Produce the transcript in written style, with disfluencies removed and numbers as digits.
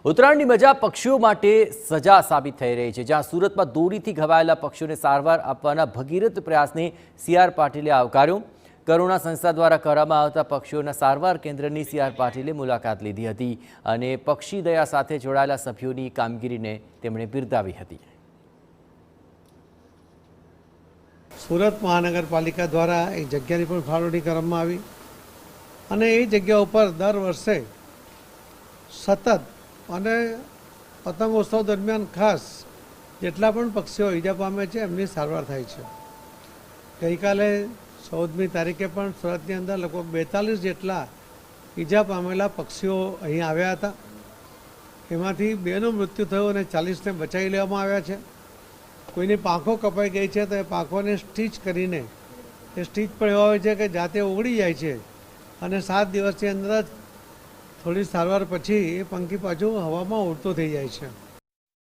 ઉત્તરાયણની મજા પક્ષીઓ માટે સજા સાબિત થઈ રહી છે। જ્યાં સુરતમાં દોરીથી ઘવાયેલા પક્ષીઓને સારવાર આપવાના ભગીરથ પ્રયાસને સીઆર પાટીલે આવકાર્યો। કરુણા સંસ્થા દ્વારા કરવામાં આવતા પક્ષીઓના સારવાર કેન્દ્રની સીઆર પાટીલે મુલાકાત લીધી હતી અને પક્ષી દયા સાથે જોડાયેલા સભ્યોની કામગીરીને તેમણે બિરદાવી હતી। સુરત મહાનગરપાલિકા દ્વારા એક જગ્યાની પણ ફાળવણી કરવામાં આવી અને એ જગ્યા ઉપર દર વર્ષે સતત અને પતંગોત્સવ દરમિયાન ખાસ જેટલા પણ પક્ષીઓ ઈજા પામે છે એમની સારવાર થાય છે। ગઈકાલે 14મી તારીખે પણ સુરતની અંદર લગભગ 42 જેટલા ઈજા પામેલા પક્ષીઓ અહીં આવ્યા હતા। એમાંથી 2નું મૃત્યુ થયું અને 40ને બચાવી લેવામાં આવ્યા છે। કોઈની પાંખો કપાઈ ગઈ છે તો એ પાંખોને સ્ટીચ કરીને એ સ્ટીચ પણ એવા હોય છે કે જાતે ઓગળી જાય છે અને 7 દિવસની અંદર જ થોડી સારવાર પછી એ પંખી પાછું હવામાં ઉડતું થઈ જાય છે।